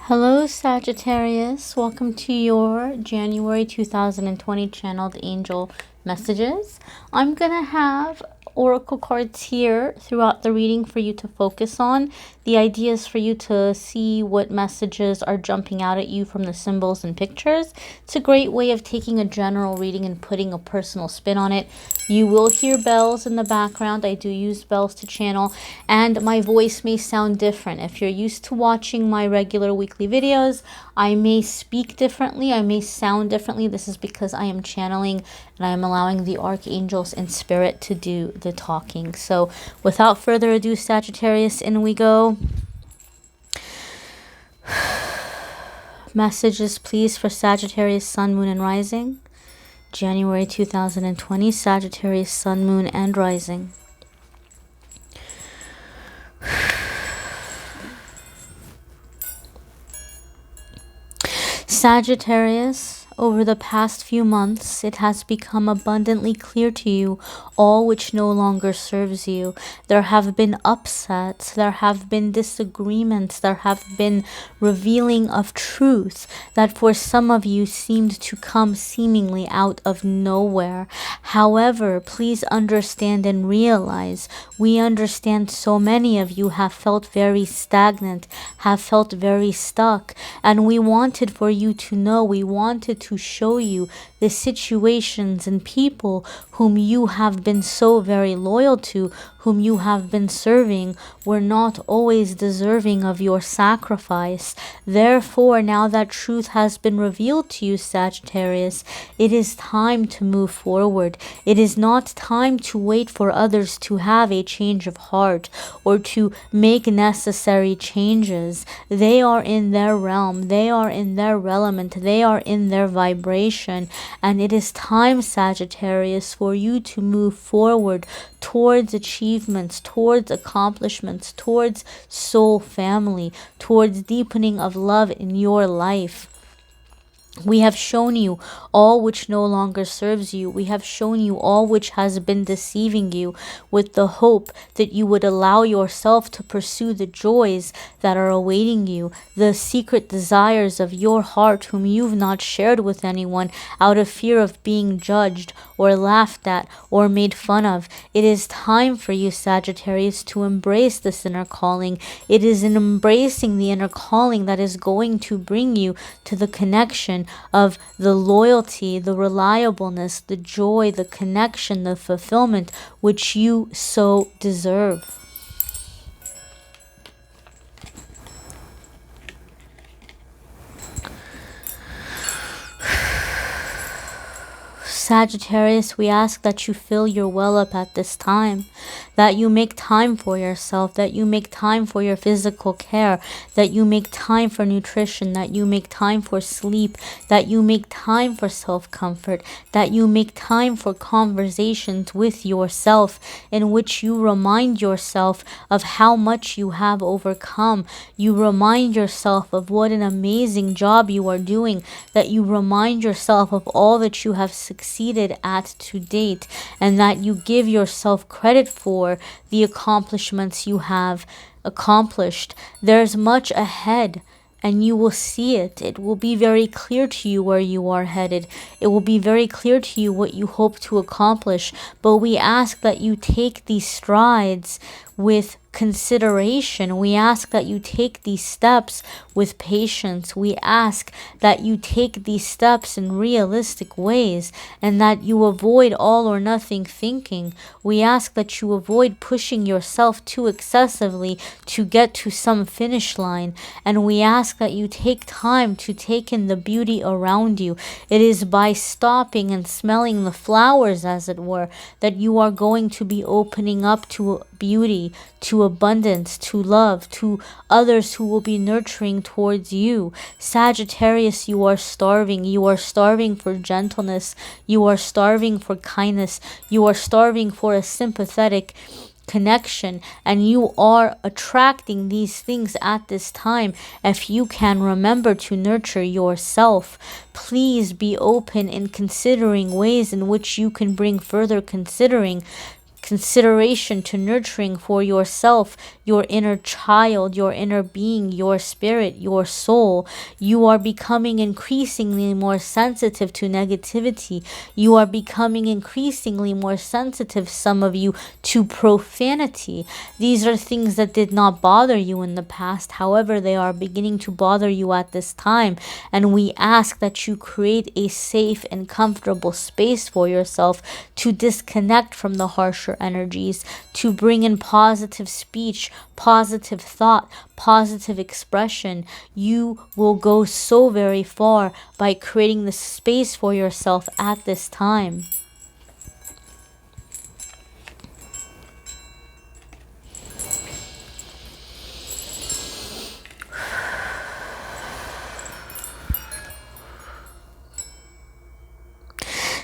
Hello Sagittarius, welcome to your January 2020 channeled angel messages. I'm going to have oracle cards here throughout the reading for you to focus on. The idea is for you to see what messages are jumping out at you from the symbols and pictures. It's a great way of taking a general reading and putting a personal spin on it. You will hear bells in the background. I do use bells to channel, and my voice may sound different. If you're used to watching my regular weekly videos, I may speak differently. I may sound differently. This is because I am channeling and I am allowing the archangels and spirit to do the talking. So without further ado, Sagittarius, in we go. Messages, please, for Sagittarius, Sun, Moon, and Rising. January 2020, Sagittarius, Sun, Moon, and Rising. Sagittarius, over the past few months, it has become abundantly clear to you all which no longer serves you. There have been upsets, there have been disagreements, there have been revealing of truth that for some of you seemed to come seemingly out of nowhere. However, please understand and realize, we understand so many of you have felt very stagnant, have felt very stuck, and we wanted for you to know, we wanted to show you the situations and people whom you have been so very loyal to, whom you have been serving, were not always deserving of your sacrifice. Therefore, now that truth has been revealed to you, Sagittarius, it is time to move forward. It is not time to wait for others to have a change of heart or to make necessary changes. They are in their realm, they are in their element, they are in their vibration, and it is time, Sagittarius, for you to move forward towards achievements, towards accomplishments, towards soul family, towards deepening of love in your life. We have shown you all which no longer serves you. We have shown you all which has been deceiving you, with the hope that you would allow yourself to pursue the joys that are awaiting you, the secret desires of your heart whom you've not shared with anyone out of fear of being judged or laughed at or made fun of. It is time for you, Sagittarius, to embrace this inner calling. It is in embracing the inner calling that is going to bring you to the connection of the loyalty, the reliableness, the joy, the connection, the fulfillment which you so deserve. Sagittarius, we ask that you fill your well up at this time, that you make time for yourself, that you make time for your physical care, that you make time for nutrition, that you make time for sleep, that you make time for self-comfort, that you make time for conversations with yourself in which you remind yourself of how much you have overcome. You remind yourself of what an amazing job you are doing, that you remind yourself of all that you have succeeded at to date, and that you give yourself credit for the accomplishments you have accomplished. There's much ahead, and you will see it. It will be very clear to you where you are headed. It will be very clear to you what you hope to accomplish. But we ask that you take these strides with consideration. We ask that you take these steps with patience. We ask that you take these steps in realistic ways, and that you avoid all or nothing thinking. We ask that you avoid pushing yourself too excessively to get to some finish line, and we ask that you take time to take in the beauty around you. It is by stopping and smelling the flowers, as it were, that you are going to be opening up to beauty, to abundance, to love, to others who will be nurturing towards you. Sagittarius, you are starving. You are starving for gentleness. You are starving for kindness. You are starving for a sympathetic connection, and you are attracting these things at this time. If you can remember to nurture yourself, please be open in considering ways in which you can bring further consideration to nurturing for yourself, your inner child, your inner being, your spirit, your soul. You are becoming increasingly more sensitive to negativity. You are becoming increasingly more sensitive, some of you, to profanity. These are things that did not bother you in the past. However, they are beginning to bother you at this time. And we ask that you create a safe and comfortable space for yourself to disconnect from the harsher energies, to bring in positive speech, positive thought, positive expression. You will go so very far by creating the space for yourself at this time.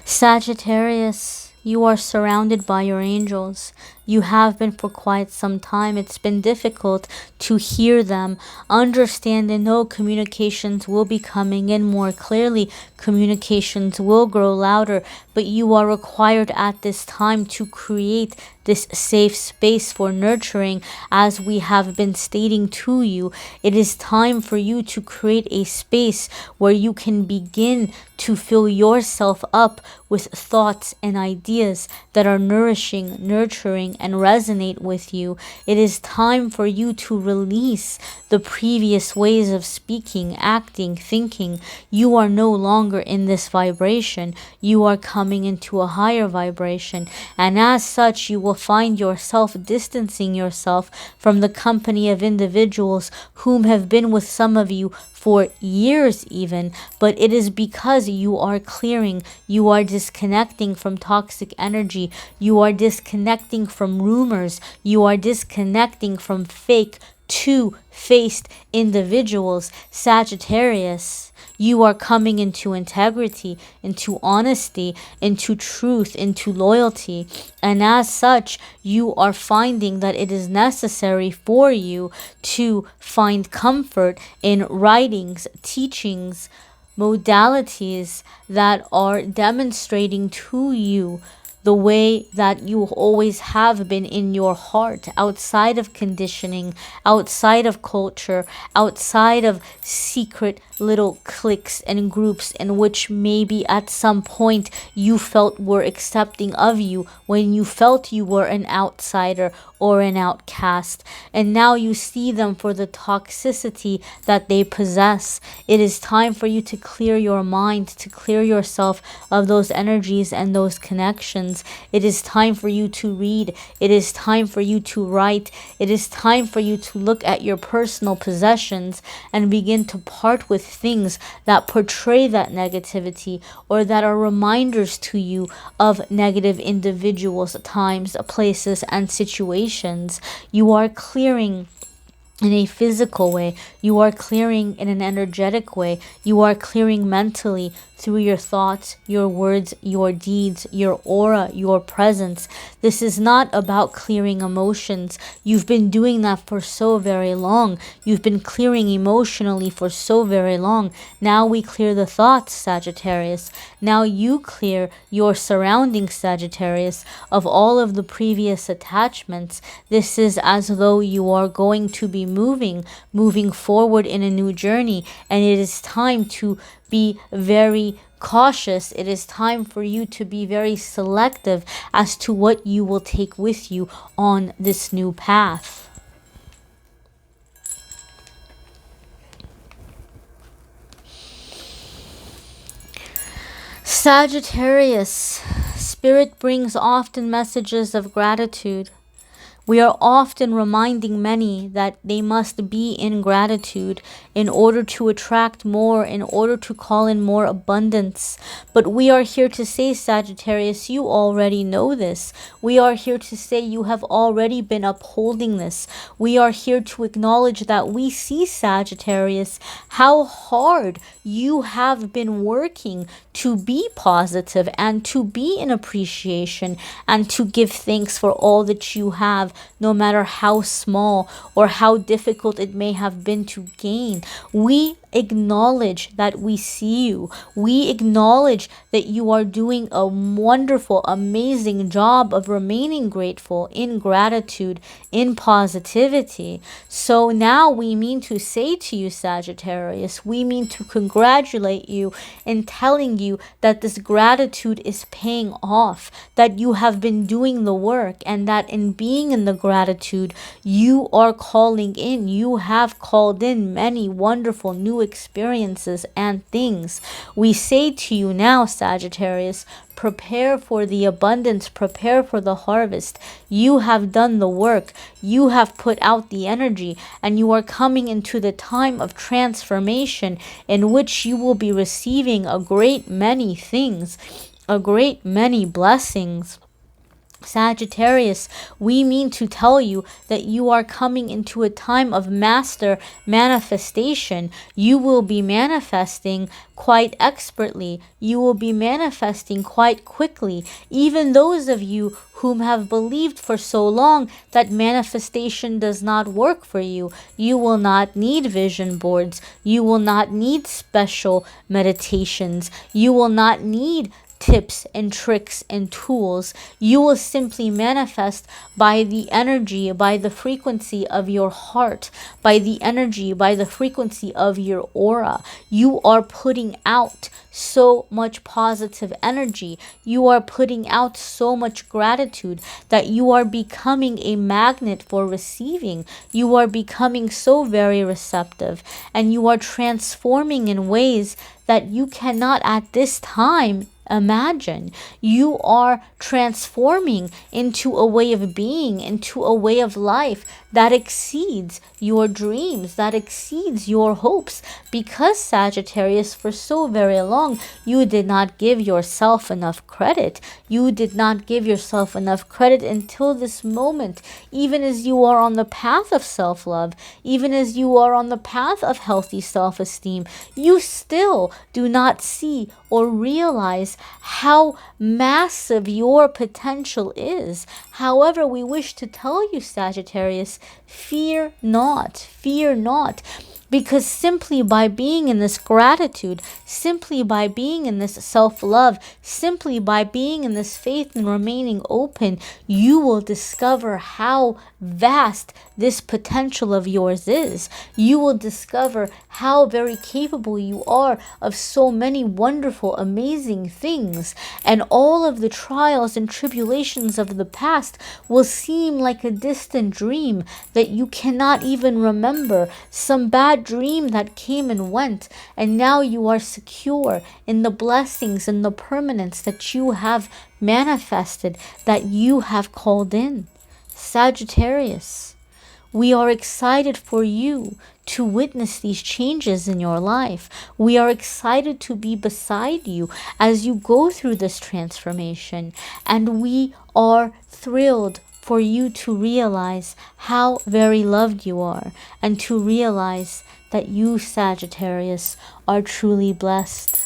Sagittarius, you are surrounded by your angels. You have been for quite some time. It's been difficult to hear them, understand and know communications will be coming in more clearly. Communications will grow louder, but you are required at this time to create this safe space for nurturing. As we have been stating to you, it is time for you to create a space where you can begin to fill yourself up with thoughts and ideas that are nourishing, nurturing, and resonate with you. It is time for you to release the previous ways of speaking, acting, thinking. You are no longer in this vibration. You are coming into a higher vibration, and as such you will find yourself distancing yourself from the company of individuals whom have been with some of you for years even, but it is because you are clearing, you are disconnecting from toxic energy, you are disconnecting from rumors, you are disconnecting from fake two-faced individuals. Sagittarius, you are coming into integrity, into honesty, into truth, into loyalty. And as such, you are finding that it is necessary for you to find comfort in writings, teachings, modalities that are demonstrating to you the way that you always have been in your heart, outside of conditioning, outside of culture, outside of secret little cliques and groups in which maybe at some point you felt were accepting of you when you felt you were an outsider or an outcast. And now you see them for the toxicity that they possess. It is time for you to clear your mind, to clear yourself of those energies and those connections. It is time for you to read. It is time for you to write. It is time for you to look at your personal possessions and begin to part with things that portray that negativity or that are reminders to you of negative individuals, times, places, and situations. You are clearing in a physical way. You are clearing in an energetic way. You are clearing mentally through your thoughts, your words, your deeds, your aura, your presence. This is not about clearing emotions. You've been doing that for so very long. You've been clearing emotionally for so very long. Now we clear the thoughts, Sagittarius. Now you clear your surroundings, Sagittarius, of all of the previous attachments. This is as though you are going to be moving forward in a new journey, and it is time to be very cautious. It is time for you to be very selective as to what you will take with you on this new path. Sagittarius, Spirit brings often messages of gratitude. We are often reminding many that they must be in gratitude in order to attract more, in order to call in more abundance. But we are here to say, Sagittarius, you already know this. We are here to say you have already been upholding this. We are here to acknowledge that we see, Sagittarius, how hard you have been working to be positive and to be in appreciation and to give thanks for all that you have. no matter how small or how difficult it may have been to gain. We acknowledge that we see you. We acknowledge that you are doing a wonderful, amazing job of remaining grateful, in gratitude, in positivity. So now we mean to say to you, Sagittarius, we mean to congratulate you in telling you that this gratitude is paying off, that you have been doing the work, and that in being in the gratitude, you are calling in, you have called in many wonderful new experiences and things. We say to you now, Sagittarius, prepare for the abundance, prepare for the harvest. You have done the work, you have put out the energy, and you are coming into the time of transformation in which you will be receiving a great many things, a great many blessings. Sagittarius, we mean to tell you that you are coming into a time of master manifestation. You will be manifesting quite expertly. You will be manifesting quite quickly. Even those of you whom have believed for so long that manifestation does not work for you, you will not need vision boards. You will not need special meditations. You will not need tips and tricks and tools. You will simply manifest by the energy, by the frequency of your heart, by the energy, by the frequency of your aura. You are putting out so much positive energy. You are putting out so much gratitude that you are becoming a magnet for receiving. You are becoming so very receptive, and you are transforming in ways that you cannot at this time imagine. You are transforming into a way of being, into a way of life that exceeds your dreams, that exceeds your hopes, because Sagittarius, for so very long, you did not give yourself enough credit. You did not give yourself enough credit until this moment. Even as you are on the path of self-love, even as you are on the path of healthy self-esteem, you still do not see or realize how massive your potential is. However, we wish to tell you, Sagittarius, fear not, fear not. Because simply by being in this gratitude, simply by being in this self-love, simply by being in this faith and remaining open, you will discover how vast this potential of yours is. You will discover how very capable you are of so many wonderful, amazing things. And all of the trials and tribulations of the past will seem like a distant dream that you cannot even remember. Some bad dream that came and went, and now you are secure in the blessings and the permanence that you have manifested, that you have called in. Sagittarius, we are excited for you to witness these changes in your life. We are excited to be beside you as you go through this transformation, and we are thrilled for you to realize how very loved you are, and to realize that you, Sagittarius, are truly blessed.